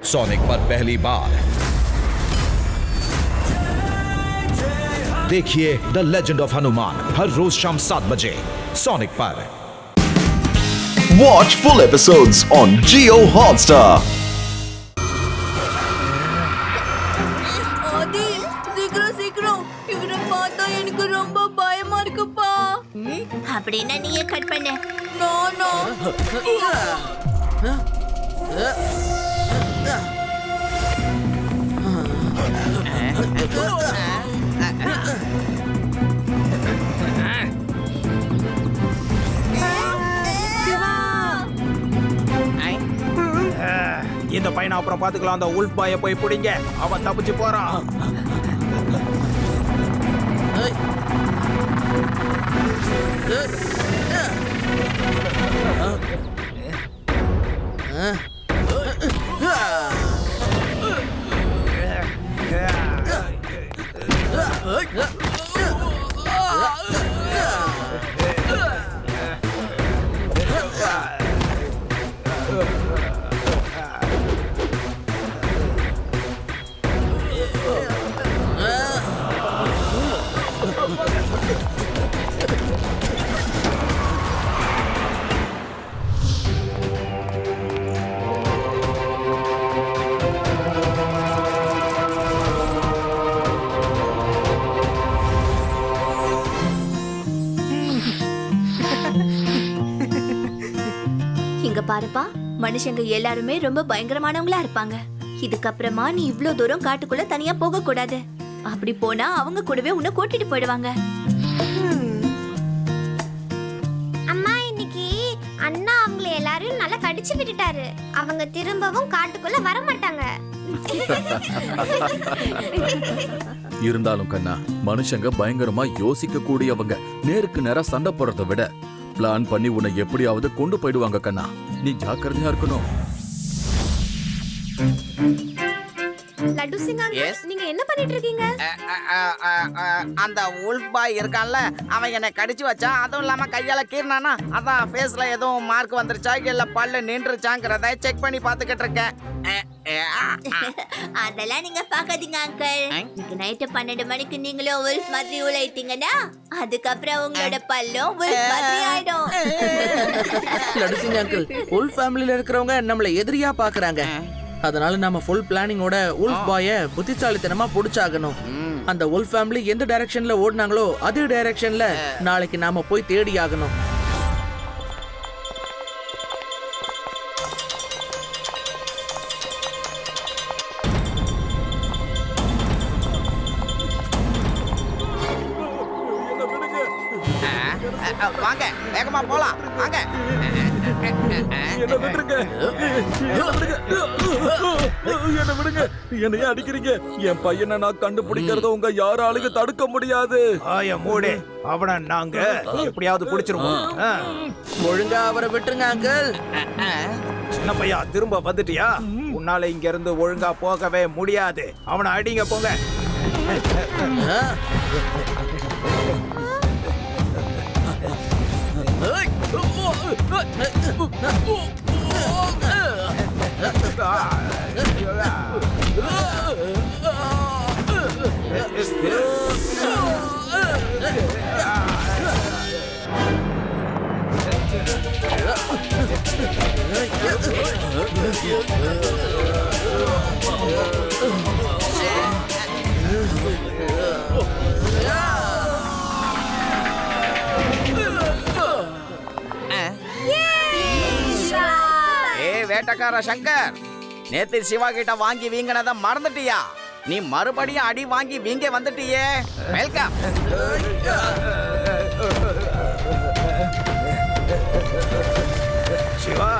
Sonic पर पहली बार देखिए द लेजेंड ऑफ हनुमान हर रोज शाम 7 बजे सोनिक पर। Watch full episodes on Jio Hotstar. ஆதி சீக்கிரம் சீக்கிரம் இவரை பார்த்தா எனக்கு ரொம்ப பயமா இருக்குப்பா. அப்படின்னா நீயே கட் பண்ண. நானா இந்த பையனை அப்புறம் பாத்துக்கலாம். அந்த உல்ஃப் பாய போய் பிடிங்க, அவன் தப்பிச்சு போறான். இங்க பாருப்பா, மனுஷங்க எல்லாருமே ரொம்ப பயங்கரமானவங்களா இருப்பாங்க. இதுக்கப்புறமா நீ இவ்ளோ தூரம் காட்டுக்குள்ள தனியா போக கூடாது. அப்படி போனா அவங்க கூடவே உன்னை கூட்டிட்டு போயிடுவாங்க. அம்மா, இன்னைக்கு அண்ணா அவங்கள எல்லாரையும் நல்லா கடிச்சு விட்டுட்டாரு. அவங்க திரும்பவும் காட்டுக்குள்ள வர மாட்டாங்க. இருந்தாலும் கண்ணா, மனுஷங்க பயங்கரமா யோசிக்க கூடியவங்க. நேருக்கு நேரா சண்டை போடுறதை விட பிளான் பண்ணி உன்னை எப்படியாவது கொண்டு போயிடுவாங்க கண்ணா. நீ ஜாக்கிரதையா இருக்கணும். லட்டு சிங் அங்கிள், நீங்க என்ன பண்ணிட்டு இருக்கீங்க? அந்த உல்ஃப் பாய் இருக்கான்ல, அவன் என்னை கடிச்சு வச்சான். அதுவும் இல்லாம கையால கீறினானா, அதான் ஃபேஸ்ல எதுவும் மார்க் வந்துருச்சா இல்ல பல்லு நின்றுச்சாங்கிறத செக் பண்ணி பாத்துக்கிட்டு இருக்கேன். அதெல்லாம் நீங்க பாக்காதீங்க அங்கிள். இன்னைக்கு நைட்டு 12 மணிக்கு நீங்களும் wolf மாதிரி உழைத்தீங்கன்னா அதுக்கப்புறம் உங்களோட பல்லும் wolf மாதிரி ஆயிடும். லடுசிங் அங்கிள், உல்ஃப் ஃபேமிலில இருக்கிறவங்க நம்மள எதிரியா பாக்குறாங்க. அதனால நாம ஃபுல் பிளானிங்கோட உல்ஃப் பாய புத்திசாலித்தனமா புடிச்சாகணும். அந்த உல்ஃப் ஃபேமிலி எந்த டைரக்ஷன்ல ஓடுனாங்களோ அதே டைரக்ஷன்ல நாளைக்கு நாம போய் தேடி ஆகணும். வாங்க, வேகமா போலாம் வாங்க. என்ன விட்டுருங்க, என்ன விடுங்க. என்னைய அடிக்கிறீங்க. என் பையனை நான் கண்டுபிடிக்கிறத உங்க யாராலையும் தடுக்க முடியாது. மூடு, அவனை நாங்க எப்படியாவது பிடிச்சிருவோம். ஒழுங்கா அவரை விட்டுருங்க அங்கிள். சின்ன பையா, திரும்ப வந்துட்டியா? உன்னால இங்க இருந்து ஒழுங்கா போகவே முடியாது. அவனை அடிங்க, போங்க. வேட்டக்கார சங்கர், நேத்து சிவா கிட்ட வாங்கி வீங்கினத மறந்துட்டியா? நீ மறுபடியும் அடி வாங்கி வீங்க வந்துட்டியே. வெல்கம். சிவா,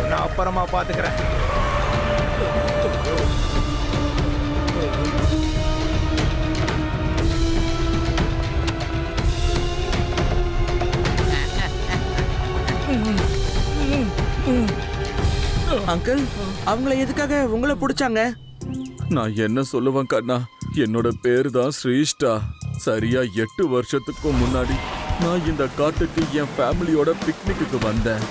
நான் அப்புறமா பாத்துக்கிறேன். அங்கிள், அவங்கள எதுக்காக உங்களை பிடிச்சாங்க? நான் என்ன சொல்லுவேன் கண்ணா, என்னோட பேரு தான் ஸ்ரீஷ்டா. சரியா 8 வருஷத்துக்கு முன்னாடி நான் இந்த காட்டுக்கு என் ஃபேமிலியோட பிக்னிக்கு வந்தேன்.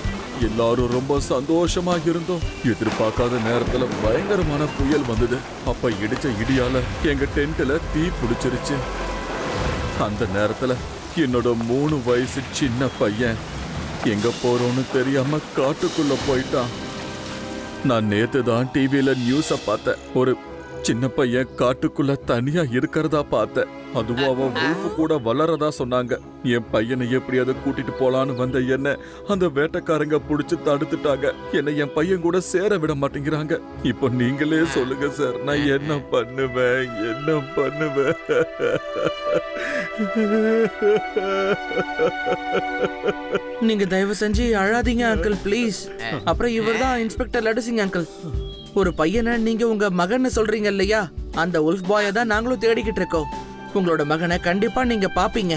எல்லாரும் ரொம்ப சந்தோஷமா இருந்தோம். எதிர்பார்க்காத நேரத்துல பயங்கரமான புயல் வந்தது. அப்ப இடிச்ச இடியால எங்க டென்ட்ல தீ பிடிச்சிருச்சு. அந்த நேரத்துல என்னோட 3 வயசு சின்ன பையன் எங்க போறோம்னு தெரியாம காட்டுக்குள்ள போயிட்டான். நான் நேத்து தான் டிவியில நியூஸ பார்த்தேன். ஒரு சின்ன பையன் காட்டுக்குள்ள தனியா இருக்கிறதா பார்த்தேன். அதுவும் அவன் wolf கூட வளரதா சொன்னாங்க. என் பையனை எப்படியாவது கூட்டிட்டு போலான்னு வந்த என்ன அந்த வேட்டைக்காரங்க புடிச்சு தடுத்துட்டாங்க. என்னை என் பையன் கூட சேர விட மாட்டேங்கிறாங்க. இப்போ நீங்களே சொல்லுங்க சார், நான் என்ன பண்ணுவேன்? நீங்க தயவு செஞ்சு அழாதீங்க அங்கிள், ப்ளீஸ். அப்புறம் இவர்தான் இன்ஸ்பெக்டர் லடுசிங் அங்கிள். ஒரு பையனை நீங்க உங்க மகன்னு சொல்றீங்க இல்லையா, அந்த wolf பாயை தான் நாங்களும் தேடிக்கிட்டு இருக்கோம். உங்களோட மகனை கண்டிப்பா நீங்க பாப்பீங்க.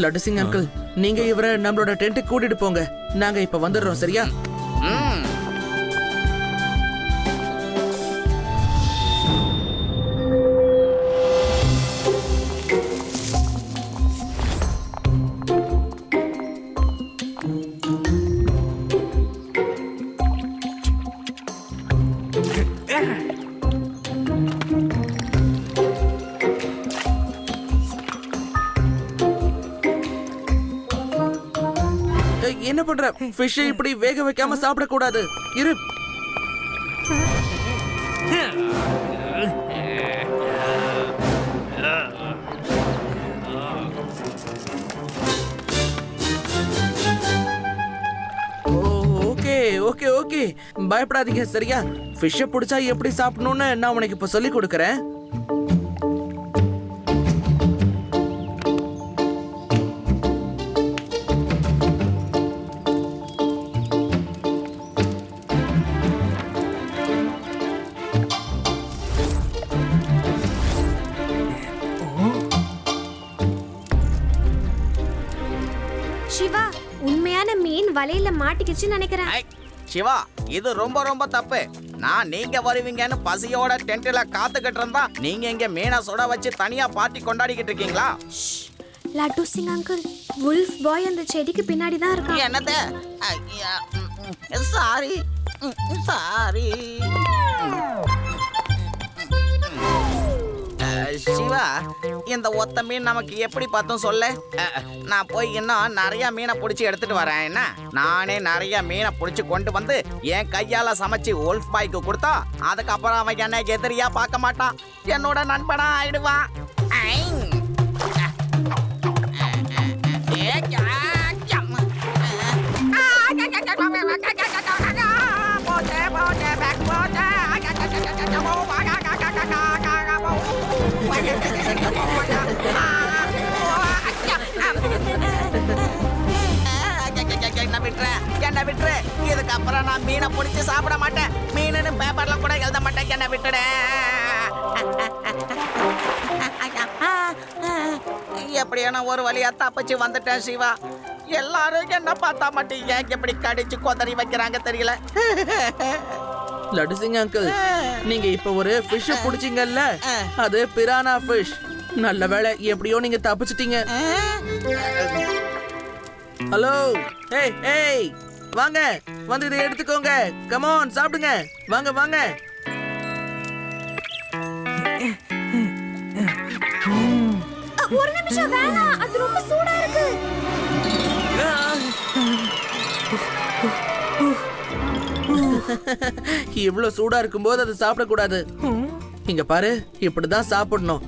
லடுசிங் அங்கிள், நீங்க இவரை நம்மளோட டென்ட்டுக்கு கூட்டிட்டு போங்க. நாங்க இப்ப வந்துடுறோம், சரியா? என்ன பண்ற? ஃபிஷ் இப்படி வேக வைக்காம சாப்பிட கூடாது. இரு. ஓகே ஓகே ஓகே, பயப்படாதீங்க, சரியா? ஃபிஷ்ஷை பிடிச்சா எப்படி சாப்பிடணும்னு நான் உனக்கு இப்ப சொல்லி கொடுக்கறேன். சிவா, உண்மையான மீன் வலையில மாட்டிக்கிச்சுன்னு நினைக்கிறேன். சிவா, இது ரொம்ப ரொம்ப தப்பு. நான் நீங்க வருவீங்கன்னு பசியோட டென்ட்ல காத்துக்கிட்டு இருந்தா நீங்க இங்க மீனை சுட வச்சு தனியா பார்ட்டி கொண்டாடிக்கிட்டு இருக்கீங்களா? லட்டு சிங் அங்கிள், wolf பாய் அந்த செடிக்கு பின்னாடி தான் இருக்கான். என்னது? Sorry sorry. சிவா, இந்த ஒத்த மீன் நமக்கு எப்படி பார்த்தோம் சொல்லு. நான் போய் இன்னும் நிறைய மீனை பிடிச்சி எடுத்துட்டு வரேன். என்ன, நானே நிறைய மீனை பிடிச்சி கொண்டு வந்து என் கையால சமைச்சு wolf பாய்க்கு கொடுத்தா அதுக்கப்புறம் அவன் என்ன எதிரியா பார்க்க மாட்டான், என்னோட நண்பனா ஆயிடுவான். என்ன விட்டுரு, இதுக்கப்புறம் நான் மீனை பிடிச்சி சாப்பிட மாட்டேன். மீனுன்னு பேப்பர்ல கூட எழுத மாட்டேன். என்ன விட்டுடு. எப்படியான ஒரு வழியா தப்பிச்சு வந்துட்டேன் சிவா. எல்லாரும் என்ன பார்த்தா மட்டும் ஏன் எப்படி கடிச்சு கொதறி வைக்கிறாங்க தெரியல. லடுசிங் அங்கிள், நீங்க இப்ப ஒரு ஃபிஷ் புடிச்சீங்கல்ல, அது பிரானா ஃபிஷ். நல்ல வேளை, எப்படியோ நீங்க தப்பிச்சிட்டீங்க. ஹலோ, ஏய் ஏய், வாங்க வந்து இதை எடுத்துக்கோங்க. கம் ஆன், சாப்பிடுங்க. வாங்க வாங்க. ஒரு நிமிஷம் வேணாம், அது ரொம்ப சூடா இருக்கு. இவ்வளவு சூடா இருக்கும்போது அது சாப்பிடக்கூடாது. இங்க பாரு, இப்படிதான் சாப்பிடணும்.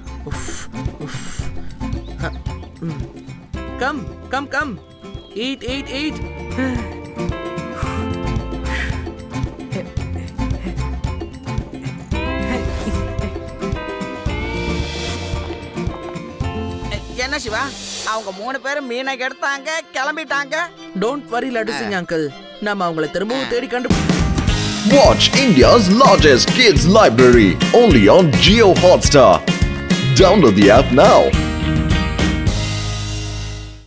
Come come come, eat eat eat. என்ன சிவா, அவங்க 3 பேரும் மீனை எடுத்தாங்க, கிளம்பிட்டாங்க. டோன்ட் வரி லடுசிங் அங்கிள், நாம அவங்கள திரும்பவும் தேடி கண்டு. Watch India's largest kids library only on Jio Hotstar. Download the app now.